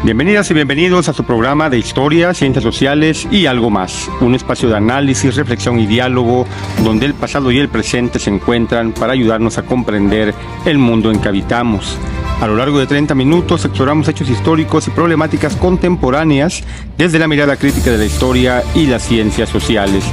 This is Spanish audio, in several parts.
Bienvenidas y bienvenidos a su programa de Historia, Ciencias Sociales y algo más. Un espacio de análisis, reflexión y diálogo donde el pasado y el presente se encuentran para ayudarnos a comprender el mundo en que habitamos. A lo largo de 30 minutos exploramos hechos históricos y problemáticas contemporáneas desde la mirada crítica de la historia y las ciencias sociales.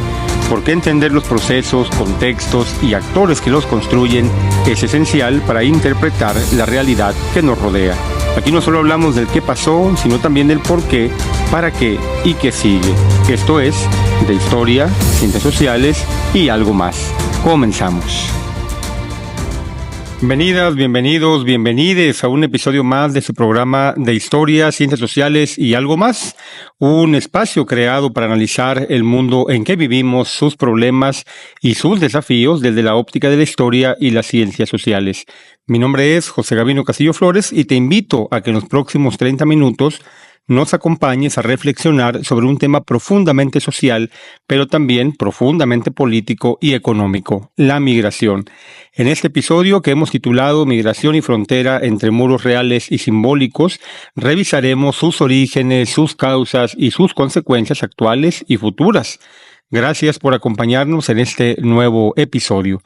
Porque entender los procesos, contextos y actores que los construyen es esencial para interpretar la realidad que nos rodea. Aquí no solo hablamos del qué pasó, sino también del por qué, para qué y qué sigue. Esto es de historia, ciencias sociales y algo más. Comenzamos. Bienvenidas, bienvenidos, bienvenides a un episodio más de su programa de Historia, Ciencias Sociales y algo más. Un espacio creado para analizar el mundo en que vivimos, sus problemas y sus desafíos desde la óptica de la historia y las ciencias sociales. Mi nombre es José Gabino Castillo Flores y te invito a que en los próximos 30 minutos nos acompañes a reflexionar sobre un tema profundamente social, pero también profundamente político y económico, la migración. En este episodio, que hemos titulado Migración y frontera entre muros reales y simbólicos, revisaremos sus orígenes, sus causas y sus consecuencias actuales y futuras. Gracias por acompañarnos en este nuevo episodio.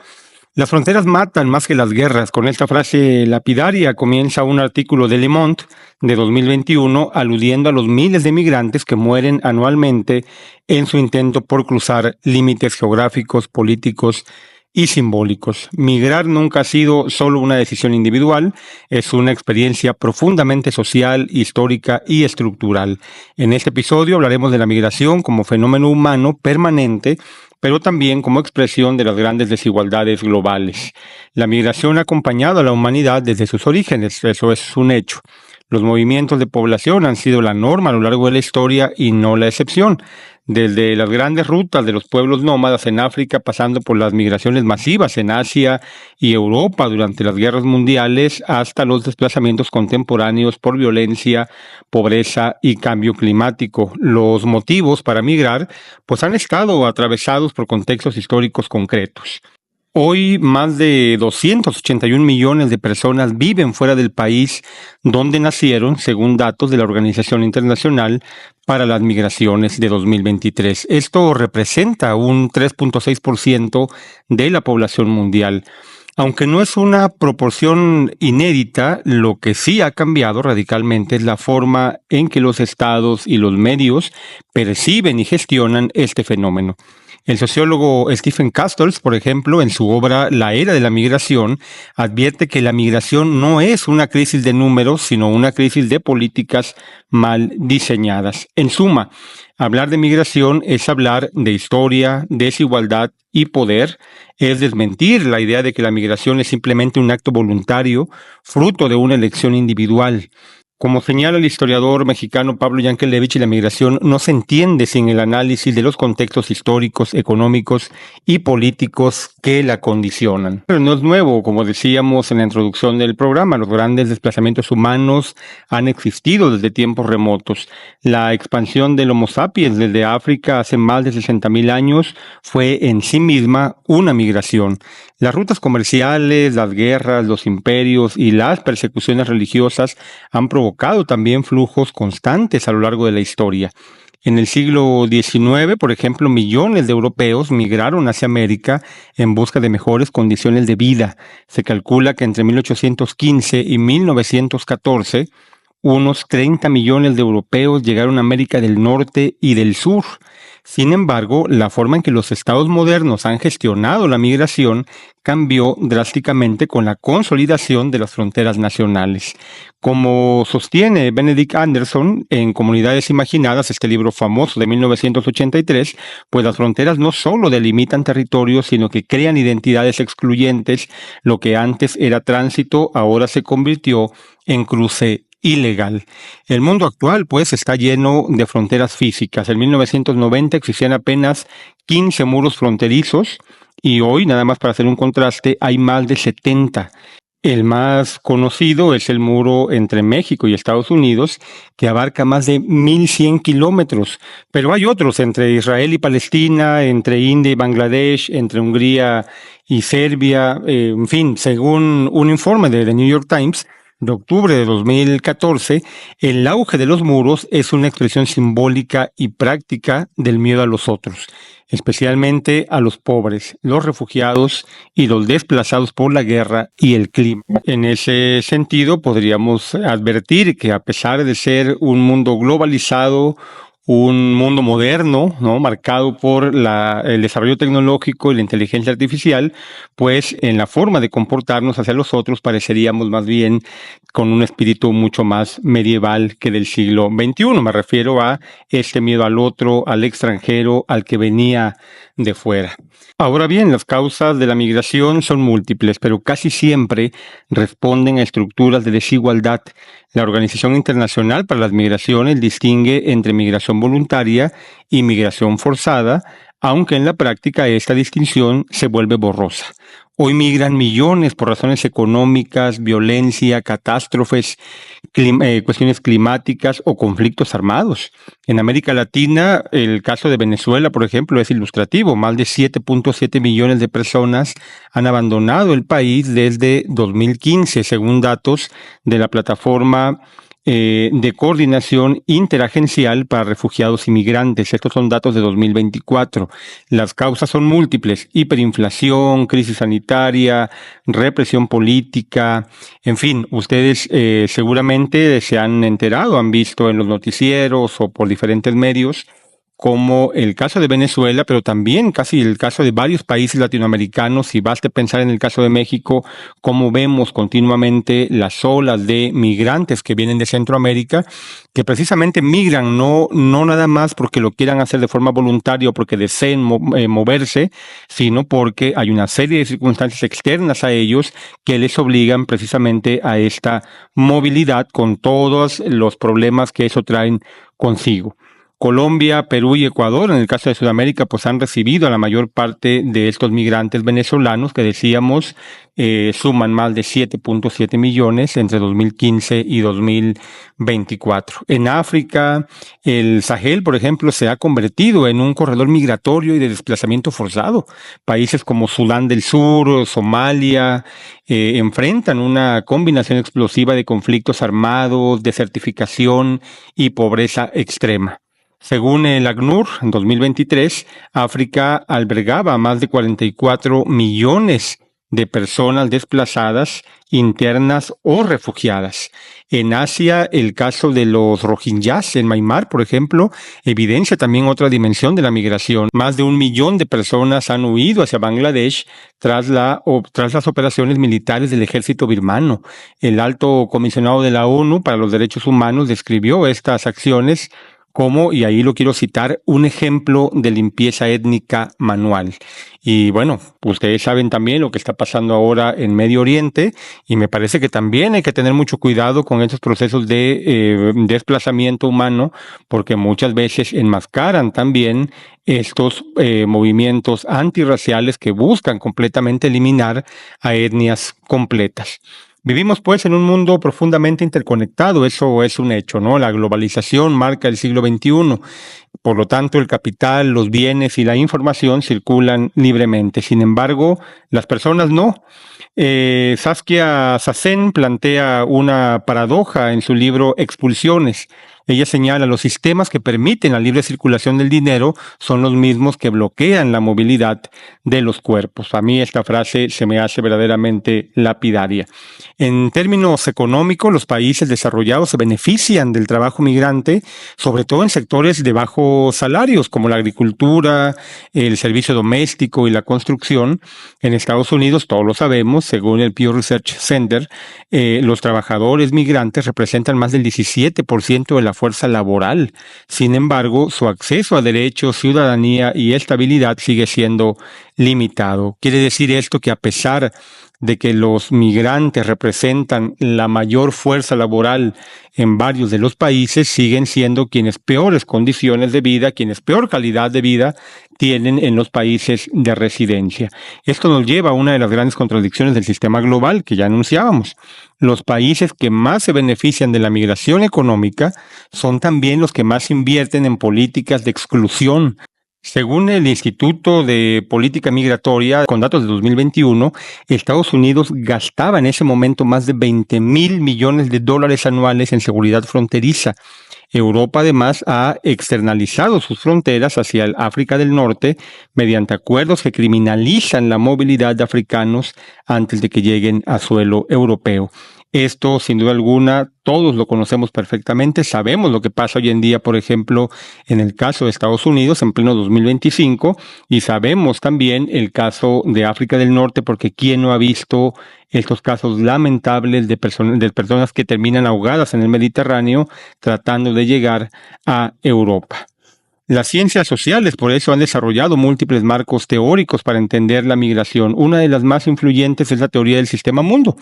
Las fronteras matan más que las guerras. Con esta frase lapidaria comienza un artículo de Le Monde de 2021 aludiendo a los miles de migrantes que mueren anualmente en su intento por cruzar límites geográficos, políticos y simbólicos. Migrar nunca ha sido solo una decisión individual, es una experiencia profundamente social, histórica y estructural. En este episodio hablaremos de la migración como fenómeno humano permanente, pero también como expresión de las grandes desigualdades globales. La migración ha acompañado a la humanidad desde sus orígenes, eso es un hecho. Los movimientos de población han sido la norma a lo largo de la historia y no la excepción. Desde las grandes rutas de los pueblos nómadas en África, pasando por las migraciones masivas en Asia y Europa durante las guerras mundiales, hasta los desplazamientos contemporáneos por violencia, pobreza y cambio climático. Los motivos para migrar pues han estado atravesados por contextos históricos concretos. Hoy, más de 281 millones de personas viven fuera del país donde nacieron, según datos de la Organización Internacional para las Migraciones de 2023. Esto representa un 3.6% de la población mundial. Aunque no es una proporción inédita, lo que sí ha cambiado radicalmente es la forma en que los estados y los medios perciben y gestionan este fenómeno. El sociólogo Stephen Castells, por ejemplo, en su obra La Era de la Migración, advierte que la migración no es una crisis de números, sino una crisis de políticas mal diseñadas. En suma, hablar de migración es hablar de historia, desigualdad y poder, es desmentir la idea de que la migración es simplemente un acto voluntario, fruto de una elección individual. Como señala el historiador mexicano Pablo Yankelevich, la migración no se entiende sin el análisis de los contextos históricos, económicos y políticos que la condicionan. Pero no es nuevo, como decíamos en la introducción del programa, los grandes desplazamientos humanos han existido desde tiempos remotos. La expansión del Homo sapiens desde África hace más de 60,000 años fue en sí misma una migración. Las rutas comerciales, las guerras, los imperios y las persecuciones religiosas han provocado también flujos constantes a lo largo de la historia. En el siglo XIX, por ejemplo, millones de europeos migraron hacia América en busca de mejores condiciones de vida. Se calcula que entre 1815 y 1914, unos 30 millones de europeos llegaron a América del Norte y del Sur. Sin embargo, la forma en que los estados modernos han gestionado la migración cambió drásticamente con la consolidación de las fronteras nacionales. Como sostiene Benedict Anderson en Comunidades Imaginadas, este libro famoso de 1983, pues las fronteras no solo delimitan territorios, sino que crean identidades excluyentes. Lo que antes era tránsito, ahora se convirtió en cruce ilegal. El mundo actual, pues, está lleno de fronteras físicas. En 1990 existían apenas 15 muros fronterizos y hoy, nada más para hacer un contraste, hay más de 70. El más conocido es el muro entre México y Estados Unidos, que abarca más de 1,100 kilómetros. Pero hay otros entre Israel y Palestina, entre India y Bangladesh, entre Hungría y Serbia. En fin, según un informe de The New York Times, de octubre de 2014, el auge de los muros es una expresión simbólica y práctica del miedo a los otros, especialmente a los pobres, los refugiados y los desplazados por la guerra y el clima. En ese sentido, podríamos advertir que a pesar de ser un mundo globalizado, un mundo moderno, ¿no? Marcado por el desarrollo tecnológico y la inteligencia artificial, pues en la forma de comportarnos hacia los otros pareceríamos más bien con un espíritu mucho más medieval que del siglo XXI. Me refiero a este miedo al otro, al extranjero, al que venía de fuera. Ahora bien, las causas de la migración son múltiples, pero casi siempre responden a estructuras de desigualdad. La Organización Internacional para las Migraciones distingue entre migración voluntaria y migración forzada, aunque en la práctica esta distinción se vuelve borrosa. Hoy migran millones por razones económicas, violencia, catástrofes, cuestiones climáticas o conflictos armados. En América Latina, el caso de Venezuela, por ejemplo, es ilustrativo. Más de 7.7 millones de personas han abandonado el país desde 2015, según datos de la plataforma de coordinación interagencial para refugiados y migrantes. Estos son datos de 2024. Las causas son múltiples: hiperinflación, crisis sanitaria, represión política. En fin, ustedes seguramente se han enterado, han visto en los noticieros o por diferentes medios como el caso de Venezuela, pero también casi el caso de varios países latinoamericanos, y baste pensar en el caso de México, cómo vemos continuamente las olas de migrantes que vienen de Centroamérica, que precisamente migran no nada más porque lo quieran hacer de forma voluntaria o porque deseen moverse, sino porque hay una serie de circunstancias externas a ellos que les obligan precisamente a esta movilidad con todos los problemas que eso traen consigo. Colombia, Perú y Ecuador, en el caso de Sudamérica, pues han recibido a la mayor parte de estos migrantes venezolanos que decíamos suman más de 7.7 millones entre 2015 y 2024. En África, el Sahel, por ejemplo, se ha convertido en un corredor migratorio y de desplazamiento forzado. Países como Sudán del Sur, Somalia, enfrentan una combinación explosiva de conflictos armados, desertificación y pobreza extrema. Según el ACNUR, en 2023, África albergaba a más de 44 millones de personas desplazadas, internas o refugiadas. En Asia, el caso de los rohingyas en Myanmar, por ejemplo, evidencia también otra dimensión de la migración. Más de 1 millón de personas han huido hacia Bangladesh tras las operaciones militares del ejército birmano. El alto comisionado de la ONU para los Derechos Humanos describió estas acciones como, y ahí lo quiero citar, un ejemplo de limpieza étnica manual. Y bueno, ustedes saben también lo que está pasando ahora en Medio Oriente, y me parece que también hay que tener mucho cuidado con estos procesos de desplazamiento humano, porque muchas veces enmascaran también estos movimientos antirraciales que buscan completamente eliminar a etnias completas. Vivimos pues en un mundo profundamente interconectado, eso es un hecho, ¿no? La globalización marca el siglo XXI, por lo tanto el capital, los bienes y la información circulan libremente. Sin embargo, las personas no. Saskia Sassen plantea una paradoja en su libro Expulsiones. Ella señala: los sistemas que permiten la libre circulación del dinero son los mismos que bloquean la movilidad de los cuerpos. A mí esta frase se me hace verdaderamente lapidaria. En términos económicos, los países desarrollados se benefician del trabajo migrante, sobre todo en sectores de bajos salarios, como la agricultura, el servicio doméstico y la construcción. En Estados Unidos, todos lo sabemos, según el Pew Research Center, los trabajadores migrantes representan más del 17% de la fuerza laboral. Sin embargo, su acceso a derechos, ciudadanía y estabilidad sigue siendo limitado. Quiere decir esto que a pesar de que los migrantes representan la mayor fuerza laboral en varios de los países, siguen siendo quienes peores condiciones de vida, quienes peor calidad de vida tienen en los países de residencia. Esto nos lleva a una de las grandes contradicciones del sistema global que ya anunciábamos. Los países que más se benefician de la migración económica son también los que más invierten en políticas de exclusión Según el Instituto de Política Migratoria, con datos de 2021, Estados Unidos gastaba en ese momento más de 20.000 millones de dólares anuales en seguridad fronteriza. Europa además ha externalizado sus fronteras hacia el África del Norte mediante acuerdos que criminalizan la movilidad de africanos antes de que lleguen a suelo europeo. Esto, sin duda alguna, todos lo conocemos perfectamente, sabemos lo que pasa hoy en día, por ejemplo, en el caso de Estados Unidos en pleno 2025, y sabemos también el caso de África del Norte, porque ¿quién no ha visto estos casos lamentables de personas que terminan ahogadas en el Mediterráneo tratando de llegar a Europa? Las ciencias sociales, por eso, han desarrollado múltiples marcos teóricos para entender la migración. Una de las más influyentes es la teoría del sistema mundo,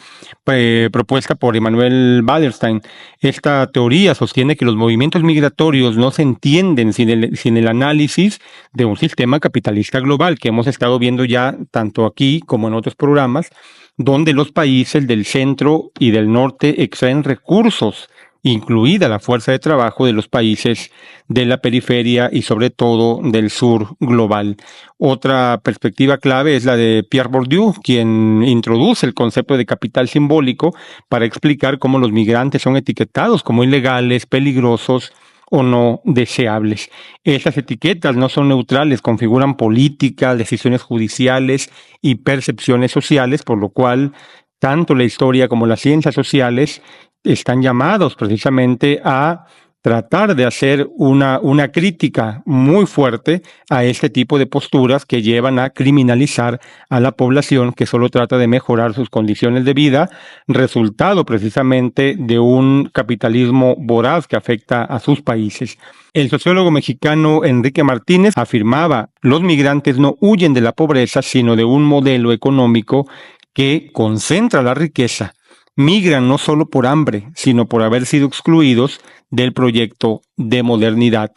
propuesta por Emanuel Wallerstein. Esta teoría sostiene que los movimientos migratorios no se entienden sin el análisis de un sistema capitalista global, que hemos estado viendo ya tanto aquí como en otros programas, donde los países del centro y del norte extraen recursos, incluida la fuerza de trabajo de los países de la periferia y sobre todo del sur global. Otra perspectiva clave es la de Pierre Bourdieu, quien introduce el concepto de capital simbólico para explicar cómo los migrantes son etiquetados como ilegales, peligrosos o no deseables. Esas etiquetas no son neutrales, configuran políticas, decisiones judiciales y percepciones sociales, por lo cual tanto la historia como las ciencias sociales están llamados precisamente a tratar de hacer una crítica muy fuerte a este tipo de posturas que llevan a criminalizar a la población que solo trata de mejorar sus condiciones de vida, resultado precisamente de un capitalismo voraz que afecta a sus países. El sociólogo mexicano Enrique Martínez afirmaba: los migrantes no huyen de la pobreza, sino de un modelo económico que concentra la riqueza. Migran no solo por hambre, sino por haber sido excluidos del proyecto de modernidad.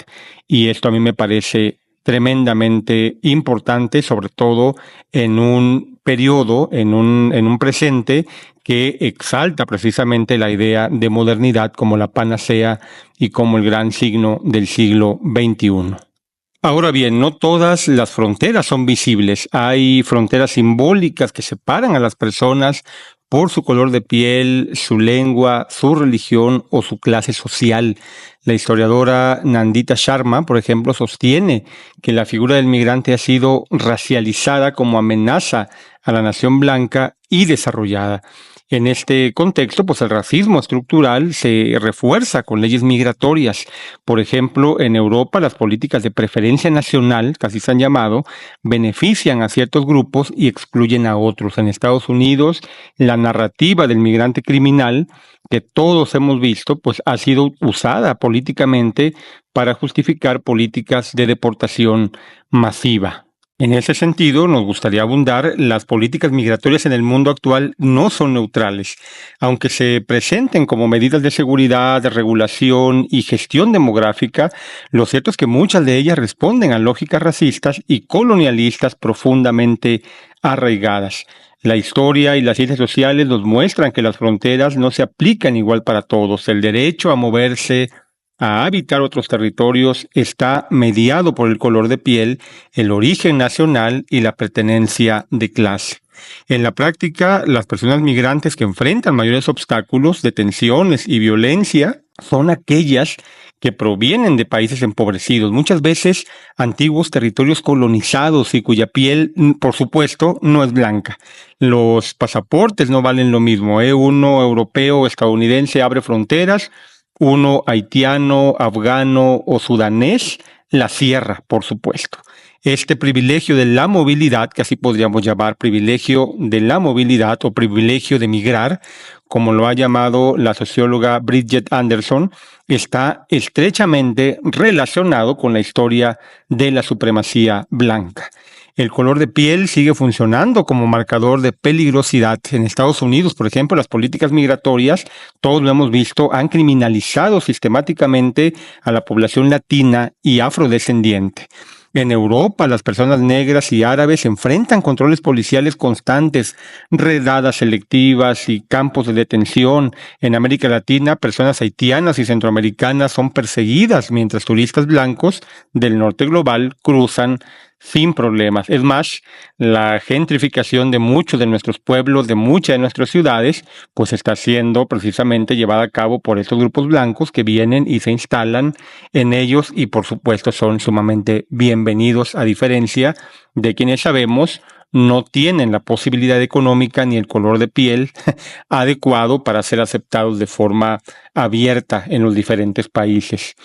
Y esto a mí me parece tremendamente importante, sobre todo en un periodo, en un presente que exalta precisamente la idea de modernidad como la panacea y como el gran signo del siglo XXI. Ahora bien, no todas las fronteras son visibles. Hay fronteras simbólicas que separan a las personas por su color de piel, su lengua, su religión o su clase social. La historiadora Nandita Sharma, por ejemplo, sostiene que la figura del migrante ha sido racializada como amenaza a la nación blanca y desarrollada. En este contexto, pues el racismo estructural se refuerza con leyes migratorias. Por ejemplo, en Europa las políticas de preferencia nacional, que así se han llamado, benefician a ciertos grupos y excluyen a otros. En Estados Unidos, la narrativa del migrante criminal, que todos hemos visto, pues ha sido usada políticamente para justificar políticas de deportación masiva. En ese sentido, nos gustaría abundar: las políticas migratorias en el mundo actual no son neutrales. Aunque se presenten como medidas de seguridad, de regulación y gestión demográfica, lo cierto es que muchas de ellas responden a lógicas racistas y colonialistas profundamente arraigadas. La historia y las ciencias sociales nos muestran que las fronteras no se aplican igual para todos. El derecho a moverse, a habitar otros territorios, está mediado por el color de piel, el origen nacional y la pertenencia de clase. En la práctica, las personas migrantes que enfrentan mayores obstáculos, detenciones y violencia son aquellas que provienen de países empobrecidos, muchas veces antiguos territorios colonizados y cuya piel, por supuesto, no es blanca. Los pasaportes no valen lo mismo, Uno europeo o estadounidense abre fronteras, uno haitiano, afgano o sudanés la cierra, por supuesto. Este privilegio de la movilidad, que así podríamos llamar privilegio de la movilidad o privilegio de migrar, como lo ha llamado la socióloga Bridget Anderson, está estrechamente relacionado con la historia de la supremacía blanca. El color de piel sigue funcionando como marcador de peligrosidad. En Estados Unidos, por ejemplo, las políticas migratorias, todos lo hemos visto, han criminalizado sistemáticamente a la población latina y afrodescendiente. En Europa, las personas negras y árabes enfrentan controles policiales constantes, redadas selectivas y campos de detención. En América Latina, personas haitianas y centroamericanas son perseguidas mientras turistas blancos del norte global cruzan sin problemas. Es más, la gentrificación de muchos de nuestros pueblos, de muchas de nuestras ciudades, pues está siendo precisamente llevada a cabo por estos grupos blancos que vienen y se instalan en ellos y por supuesto son sumamente bienvenidos, a diferencia de quienes sabemos no tienen la posibilidad económica ni el color de piel adecuado para ser aceptados de forma abierta en los diferentes países.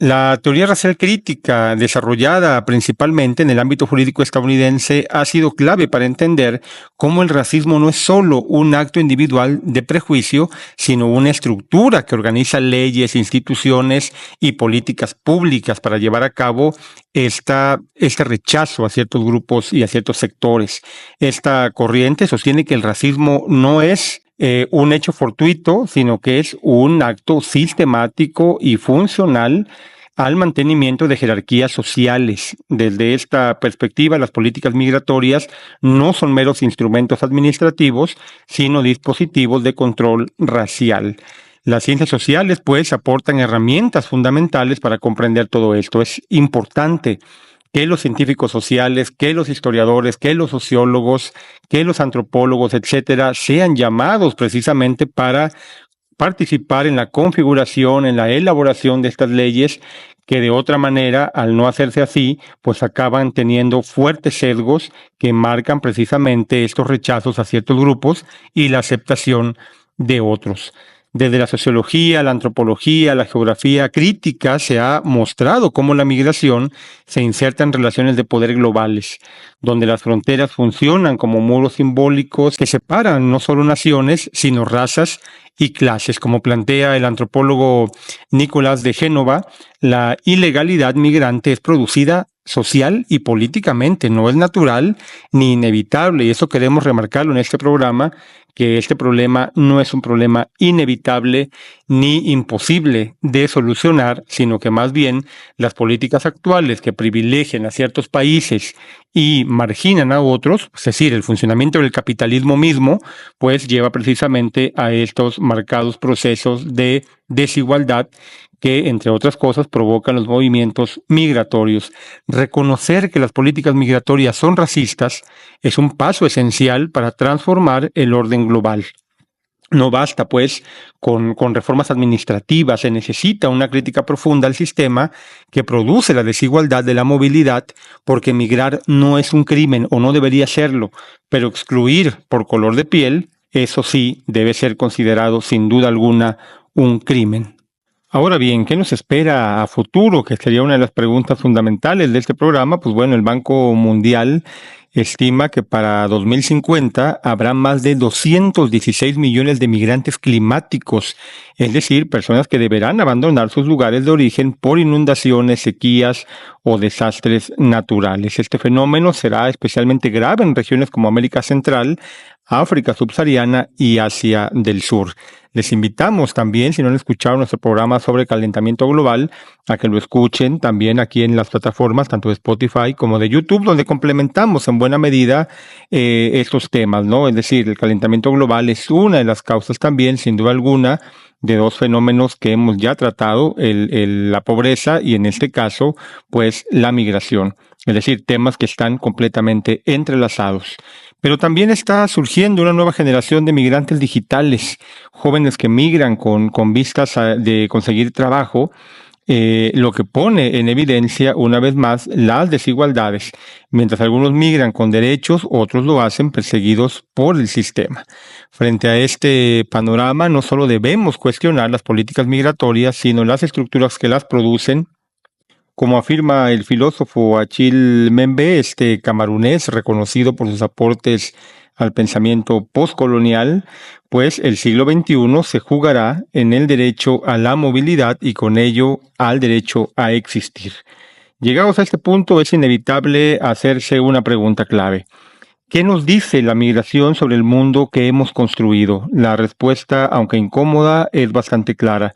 La teoría racial crítica, desarrollada principalmente en el ámbito jurídico estadounidense, ha sido clave para entender cómo el racismo no es solo un acto individual de prejuicio, sino una estructura que organiza leyes, instituciones y políticas públicas para llevar a cabo este rechazo a ciertos grupos y a ciertos sectores. Esta corriente sostiene que el racismo no es un hecho fortuito, sino que es un acto sistemático y funcional al mantenimiento de jerarquías sociales. Desde esta perspectiva, las políticas migratorias no son meros instrumentos administrativos, sino dispositivos de control racial. Las ciencias sociales, pues, aportan herramientas fundamentales para comprender todo esto. Es importante que los científicos sociales, que los historiadores, que los sociólogos, que los antropólogos, etcétera, sean llamados precisamente para participar en la configuración, en la elaboración de estas leyes, que de otra manera, al no hacerse así, pues acaban teniendo fuertes sesgos que marcan precisamente estos rechazos a ciertos grupos y la aceptación de otros. Desde la sociología, la antropología, la geografía crítica se ha mostrado cómo la migración se inserta en relaciones de poder globales, donde las fronteras funcionan como muros simbólicos que separan no solo naciones, sino razas y clases. Como plantea el antropólogo Nicolás de Génova, la ilegalidad migrante es producida social y políticamente, no es natural ni inevitable, y eso queremos remarcarlo en este programa, que este problema no es un problema inevitable ni imposible de solucionar, sino que más bien las políticas actuales que privilegian a ciertos países y marginan a otros, es decir, el funcionamiento del capitalismo mismo, pues lleva precisamente a estos marcados procesos de desigualdad que, entre otras cosas, provocan los movimientos migratorios. Reconocer que las políticas migratorias son racistas es un paso esencial para transformar el orden global. No basta, pues, con reformas administrativas, se necesita una crítica profunda al sistema que produce la desigualdad de la movilidad, porque migrar no es un crimen o no debería serlo, pero excluir por color de piel, eso sí, debe ser considerado sin duda alguna un crimen. Ahora bien, ¿qué nos espera a futuro? Que sería una de las preguntas fundamentales de este programa. Pues bueno, el Banco Mundial estima que para 2050 habrá más de 216 millones de migrantes climáticos, es decir, personas que deberán abandonar sus lugares de origen por inundaciones, sequías o desastres naturales. Este fenómeno será especialmente grave en regiones como América Central, África subsahariana y Asia del Sur. Les invitamos también, si no han escuchado nuestro programa sobre calentamiento global, a que lo escuchen también aquí en las plataformas, tanto de Spotify como de YouTube, donde complementamos en buena medida estos temas, ¿no? Es decir, el calentamiento global es una de las causas también, sin duda alguna, de dos fenómenos que hemos ya tratado, la pobreza y en este caso, pues la migración. Es decir, temas que están completamente entrelazados. Pero también está surgiendo una nueva generación de migrantes digitales, jóvenes que migran con vistas de conseguir trabajo, lo que pone en evidencia una vez más las desigualdades. Mientras algunos migran con derechos, otros lo hacen perseguidos por el sistema. Frente a este panorama, no solo debemos cuestionar las políticas migratorias, sino las estructuras que las producen. Como afirma el filósofo Achille Mbembe, este camerunés reconocido por sus aportes al pensamiento postcolonial, pues el siglo XXI se jugará en el derecho a la movilidad y con ello al derecho a existir. Llegados a este punto, es inevitable hacerse una pregunta clave. ¿Qué nos dice la migración sobre el mundo que hemos construido? La respuesta, aunque incómoda, es bastante clara.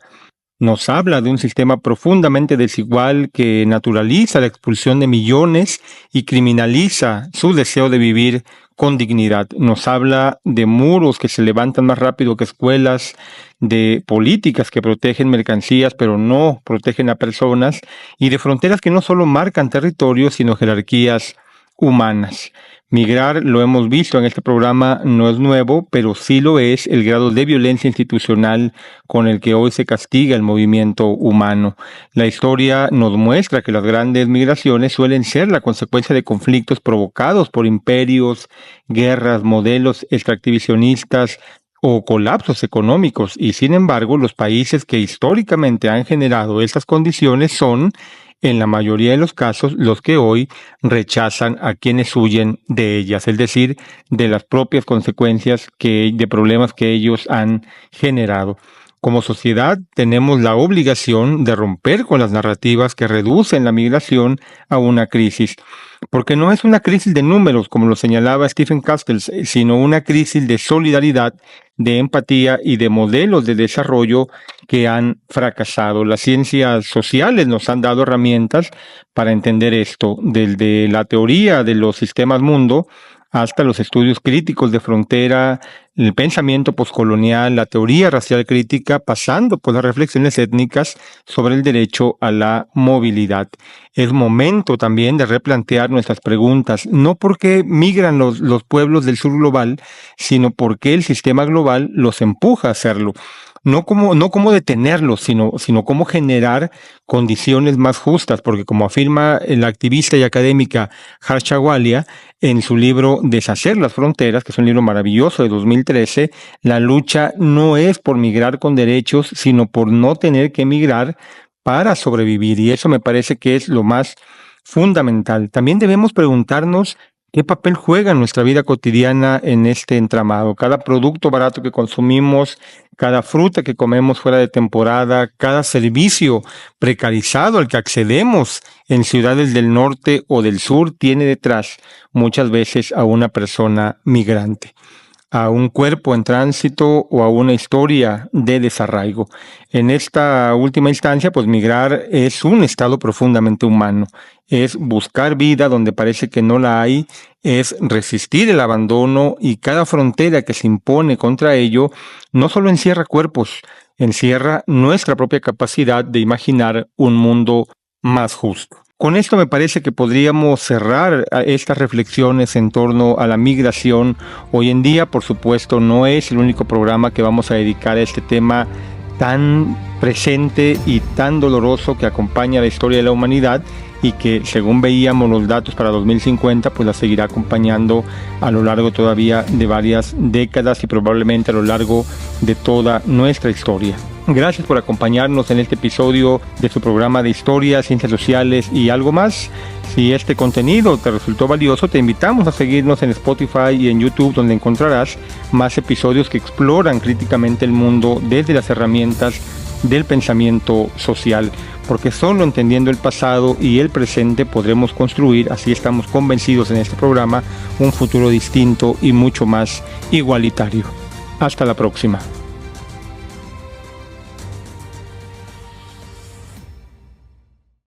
Nos habla de un sistema profundamente desigual que naturaliza la expulsión de millones y criminaliza su deseo de vivir con dignidad. Nos habla de muros que se levantan más rápido que escuelas, de políticas que protegen mercancías pero no protegen a personas, y de fronteras que no solo marcan territorios sino jerarquías humanas. Migrar, lo hemos visto en este programa, no es nuevo, pero sí lo es el grado de violencia institucional con el que hoy se castiga el movimiento humano. La historia nos muestra que las grandes migraciones suelen ser la consecuencia de conflictos provocados por imperios, guerras, modelos extractivistas o colapsos económicos, y sin embargo los países que históricamente han generado estas condiciones son, en la mayoría de los casos, los que hoy rechazan a quienes huyen de ellas, es decir, de las propias consecuencias de problemas que ellos han generado. Como sociedad tenemos la obligación de romper con las narrativas que reducen la migración a una crisis, porque no es una crisis de números, como lo señalaba Stephen Castells, sino una crisis de solidaridad, de empatía y de modelos de desarrollo que han fracasado. Las ciencias sociales nos han dado herramientas para entender esto, desde la teoría de los sistemas mundo hasta los estudios críticos de frontera, el pensamiento poscolonial, la teoría racial crítica, pasando por las reflexiones étnicas sobre el derecho a la movilidad. Es momento también de replantear nuestras preguntas, no por qué migran los pueblos del sur global, sino porque el sistema global los empuja a hacerlo. No como detenerlos, sino cómo generar condiciones más justas, porque como afirma la activista y académica Harsha Walia en su libro Deshacer las fronteras, que es un libro maravilloso de 2013, la lucha no es por migrar con derechos, sino por no tener que migrar para sobrevivir, y eso me parece que es lo más fundamental. También debemos preguntarnos ¿qué papel juega en nuestra vida cotidiana en este entramado? Cada producto barato que consumimos, cada fruta que comemos fuera de temporada, cada servicio precarizado al que accedemos en ciudades del norte o del sur tiene detrás muchas veces a una persona migrante, a un cuerpo en tránsito o a una historia de desarraigo. En esta última instancia, pues migrar es un estado profundamente humano, es buscar vida donde parece que no la hay, es resistir el abandono, y cada frontera que se impone contra ello no solo encierra cuerpos, encierra nuestra propia capacidad de imaginar un mundo más justo. Con esto me parece que podríamos cerrar estas reflexiones en torno a la migración. Hoy en día, por supuesto, no es el único programa que vamos a dedicar a este tema tan presente y tan doloroso que acompaña la historia de la humanidad y que, según veíamos los datos para 2050, pues la seguirá acompañando a lo largo todavía de varias décadas y probablemente a lo largo de toda nuestra historia. Gracias por acompañarnos en este episodio de su programa de historia, ciencias sociales y algo más. Si este contenido te resultó valioso, te invitamos a seguirnos en Spotify y en YouTube, donde encontrarás más episodios que exploran críticamente el mundo desde las herramientas del pensamiento social, porque solo entendiendo el pasado y el presente podremos construir, así estamos convencidos en este programa, un futuro distinto y mucho más igualitario. Hasta la próxima.